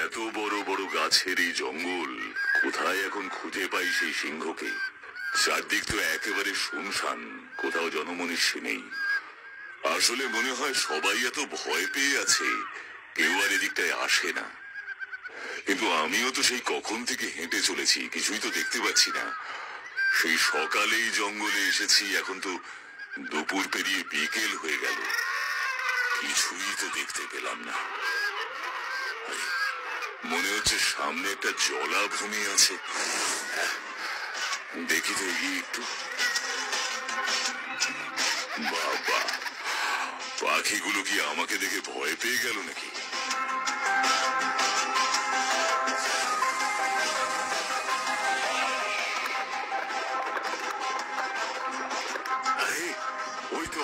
এত বড় বড় গাছের এই জঙ্গল, কোথায় এখন খুঁজে পাই সেই সিংহকে? চারদিক তো একেবারে শুনশান, কোথাও জনমনুষ্য নেই। আসলে মনে হয় সবাই এত ভয় পেয়ে আছে, কেউ আর এদিকটায় আসে না। কিন্তু আমিও তো সেই কখন থেকে হেঁটে চলেছি, কিছুই তো দেখতে পাচ্ছি না। সেই সকালেই জঙ্গলে এসেছি, এখন তো দুপুর পেরিয়ে বিকেল হয়ে গেল, কিছুই তো দেখতে পেলাম না। মনে হচ্ছে সামনে একটা জলাভূমি আছে, দেখি তো এগিয়ে একটু। বাবা, পাখিগুলো কি আমাকে দেখে ভয় পেয়ে গেল নাকি? আরে ওই তো,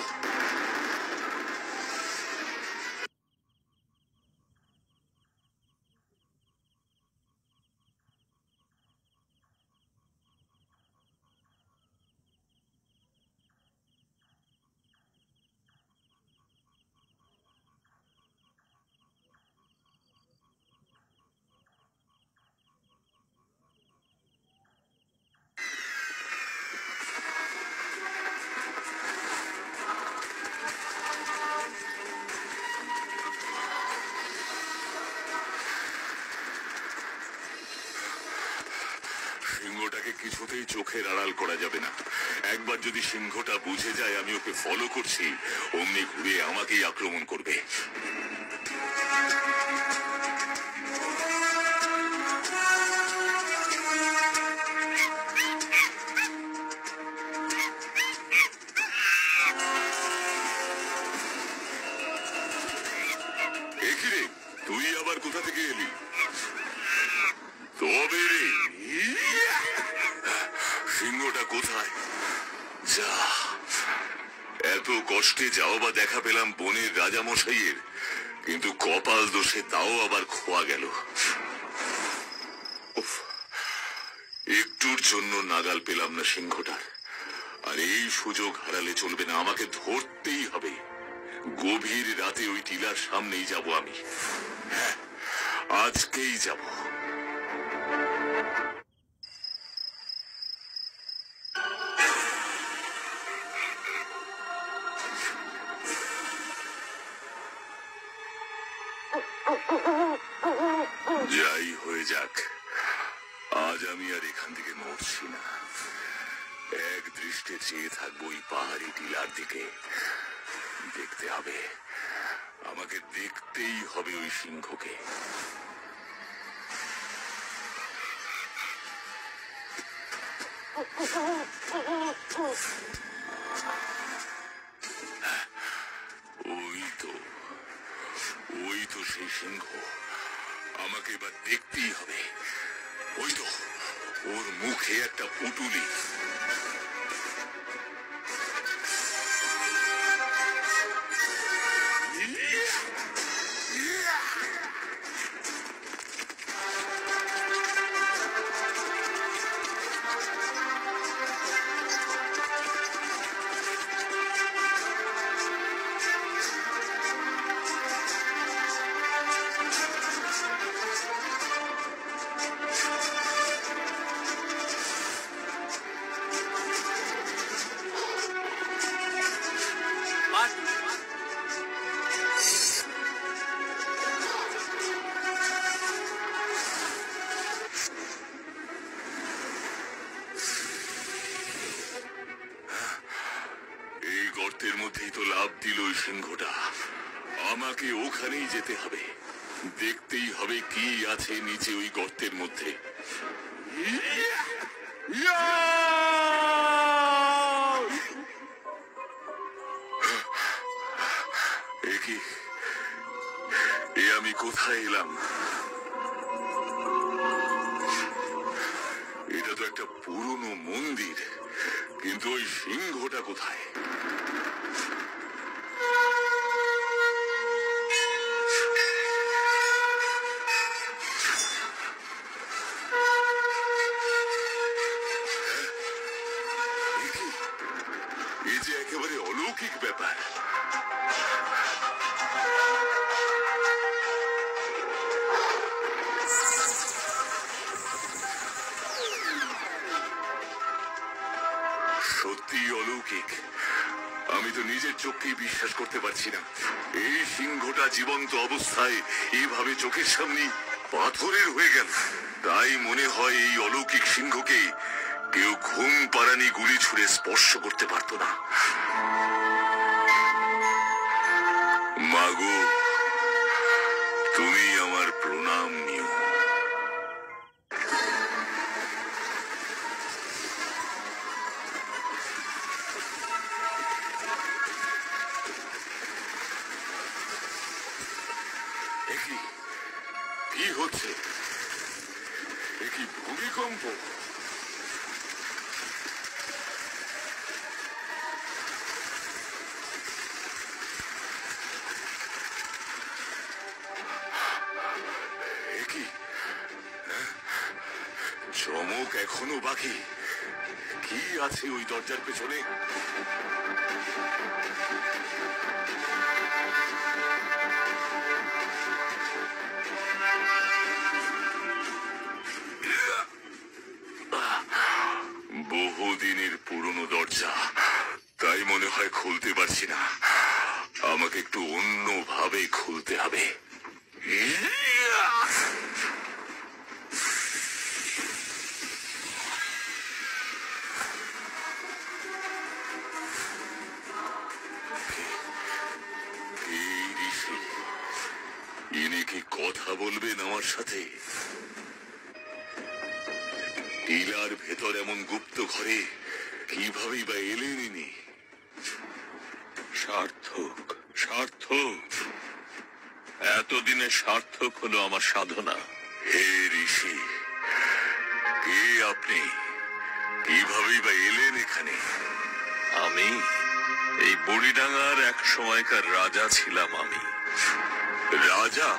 সিংহটাকে কিছুতেই চোখের আড়াল করা যাবে না। একবার যদি সিংহটা বুঝে যায় আমি ওকে ফলো করছি, অমনি ঘুরে আমাকেই আক্রমণ করবে। এখিরে, তুই আবার কোথা থেকে এলি? তবে রে, সিংহটা কোথায়? যা, এত কষ্টে যাও বা দেখা পেলাম বনের রাজামশাইয়ের, কিন্তু কপাল দোষে তাও আবার খোয়া গেল। একটুর জন্য নাগাল পেলাম না সিংহটার। আর এই সুযোগ হারালে চলবে না, আমাকে ধরতেই হবে। গভীর রাতে ওই টিলার সামনেই যাব আমি, হ্যাঁ, আজকেই যাব। যাই হয়ে যাক, আজ আমি আর এখান থেকে নড়ছি না। এক দৃষ্টে চেয়ে থাকবো ওই পাহাড়ি টিলার দিকে। দেখতে হবে, আমাকে দেখতেই হবে ওই সিংহকে। ওই তো সেই সিংহ, আমাকে এবার দেখতেই হবে। ওই তো, ওর মুখে একটা পুটুলি। গর্তের মধ্যেই তো লাফ দিল ওই সিংহটা, আমাকে ওখানেই যেতে হবে। দেখতেই হবে কি আছে নিচে ওই গর্তের মধ্যে। এ আমি কোথায় এলাম? এটা তো একটা পুরনো মন্দির, কিন্তু ওই সিংহটা কোথায়? এই যে একেবারে অলৌকিক ব্যাপার। তো নিজের চোখকেই বিশ্বাস করতে পারছি না। এই সিংহটা জীবন্ত অবস্থায় এইভাবে চোখের সামনে পাথরের হয়ে গেল। তাই মনে হয় এই অলৌকিক সিংহকে কেউ ঘুম পাড়ানি গুলি ছুঁড়ে স্পর্শ করতে পারত না। মাগো, তুমি আমার প্রণাম নিও। কি হচ্ছে? এ কি ভূমিকম্প? চমক এখনো বাকি। কি আছে ওই দরজার পেছনে? বহুদিনের পুরনো দরজা, তাই মনে হয় খুলতে পারছি না। আমাকে একটু অন্যভাবে খুলতে হবে। ইনি কি কথা বলবেন আমার সাথে? টিলার ভেতর এমন গুপ্ত ঘরে কিভাবেই বা এলেন ইনি? সার্থক, সার্থক, এতদিনে সার্থক হলো আমার সাধনা। হে ঋষি, কে আপনি? কিভাবেই বা এলেন এখানে? আমি এই বুড়িডাঙ্গার এক সময়কার রাজা ছিলাম। আমি রাজা?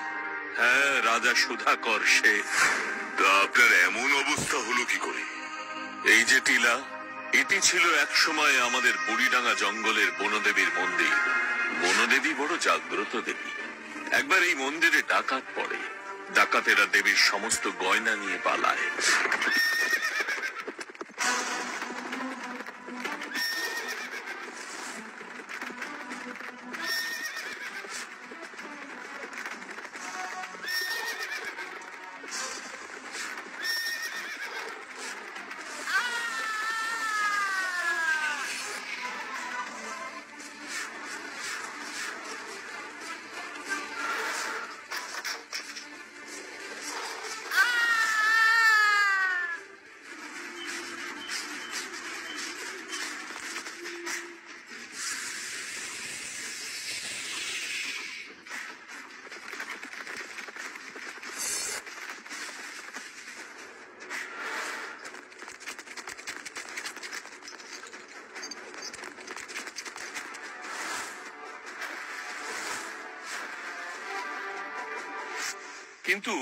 হ্যাঁ, রাজা সুধাকর সে। তা আপনার এমন অবস্থা হলো কি করে? এই যে টিলা, এটি ছিল এক সময় আমাদের বুড়িডাঙ্গা জঙ্গলের বনদেবীর মন্দির। বনদেবী বড় জাগ্রত দেবী। একবার এই মন্দিরে ডাকাত পড়ে। ডাকাতেরা দেবীর সমস্ত গয়না নিয়ে পালায়। কিন্তু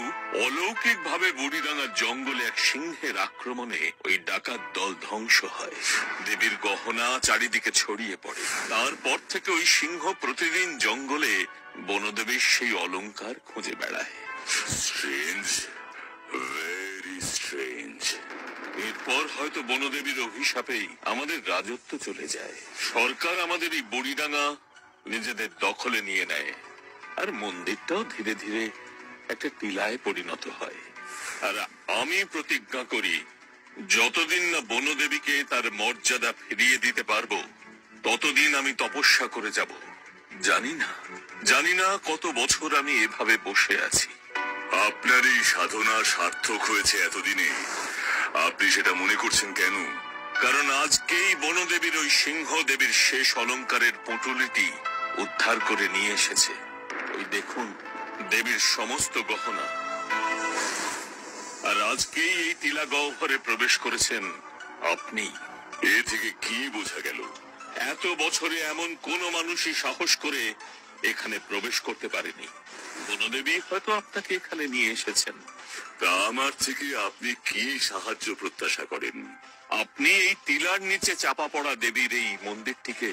অলৌকিক ভাবে বুড়িডাঙ্গার জঙ্গলে এক সিংহের আক্রমণে ওই ডাকাত দল ধ্বংস হয়। দেবীর গহনা চারিদিকে ছড়িয়ে পড়ে। তারপর থেকে ওই সিংহ প্রতিদিন জঙ্গলে বনদেবীর সেই অলংকার খুঁজে বেড়ায়। Strange, very strange. এরপর হয়তো বনদেবীর অভিশাপেই আমাদের রাজত্ব চলে যায়। সরকার আমাদের এই বুড়িডাঙ্গা নিজেদের দখলে নিয়ে নেয়, আর মন্দিরটাও ধীরে ধীরে একটা টিলায় পরিণত হয়। আর আমি প্রতিজ্ঞা করি, যতদিন না বনদেবীকে তার মর্যাদা ফিরিয়ে দিতে পারবো, ততদিন আমি তপস্যা করে যাব। জানি না কত বছর আমি এভাবে বসে আছি। আপনার এই সাধনা সার্থক হয়েছে এতদিনে, আপনি সেটা মনে করছেন কেন? কারণ আজকেই বনদেবীর ওই সিংহ দেবীর শেষ অলংকারের পুঁটুলিটি উদ্ধার করে নিয়ে এসেছে। ওই দেখুন, দেবীর সমস্ত গহনা। আর আজকেই এই টিলা গহ্বরে প্রবেশ করেছেন আপনি। এ থেকে কি বোঝা গেল? এত বছরে এমন কোন মানুষই সাহস করে এখানে প্রবেশ করতে পারেনি। বনদেবী হয়তো আপনাকে এখানে নিয়ে এসেছেন। তা আমার থেকে আপনি কি সাহায্য প্রত্যাশা করেন? আপনি এই টিলার নিচে চাপা পড়া দেবীর এই মন্দিরটিকে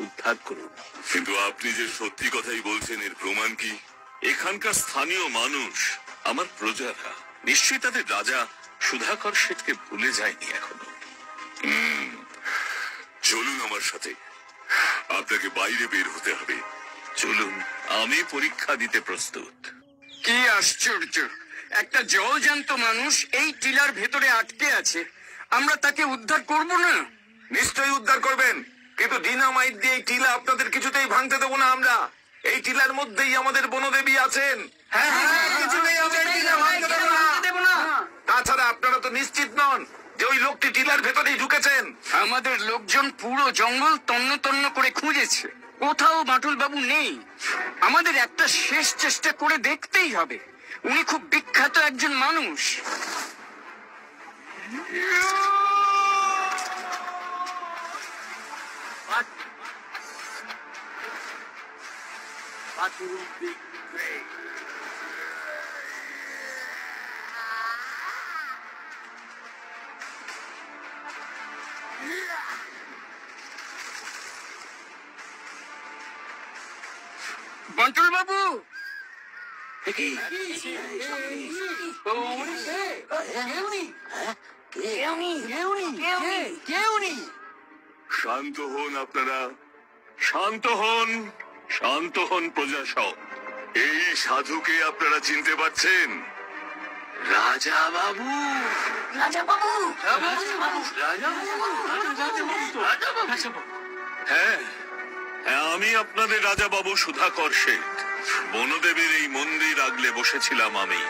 উদ্ধার করুন। কিন্তু আপনি যে সত্যি কথাই বলছেন, এর প্রমাণ কি? এখানকার স্থানীয় মানুষ, আমার প্রজারা, নিশ্চয়ই তাদের রাজা সুধাকর শেঠকে ভুলে যায়নি এখনো। চলুন আমার সাথে, আপনাকে বাইরে বের হতে হবে। চলুন, আমি পরীক্ষা দিতে প্রস্তুত। কি আশ্চর্য, একটা জলজ্যান্ত মানুষ এই টিলার ভেতরে আটকে আছে, আমরা তাকে উদ্ধার করব না? নিশ্চয়ই উদ্ধার করবেন, কিন্তু ডিনামাইট দিয়ে এই টিলা আপনাদের কিছুতেই ভাঙতে দেবো না আমরা। এই টিলার মধ্যেই আমাদের বনদেবী আছেন। কিছুতেই আমরা এই টিলা ভাঙতে দেব না। তাছাড়া আপনারা তো নিশ্চিত নন যে ওই লোকটি টিলার ভেতরেই ঢুকেছেন। আমাদের লোকজন পুরো জঙ্গল তন্ন তন্ন করে খুঁজেছে, কোথাও বাটুল বাবু নেই। আমাদের একটা শেষ চেষ্টা করে দেখতেই হবে, উনি খুব বিখ্যাত একজন মানুষ। বাটুল বাবু, শান্ত হন আপনারা, শান্ত হন, শান্ত হন প্রজা সব। এই সাধুকে আপনারা চিনতে পারছেন? রাজা বাবু, হ্যাঁ হ্যাঁ, আমি আপনাদের রাজা বাবু সুধাকর শেঠ। বনদেবীর এই মন্দির আগলে বসেছিলাম আমি।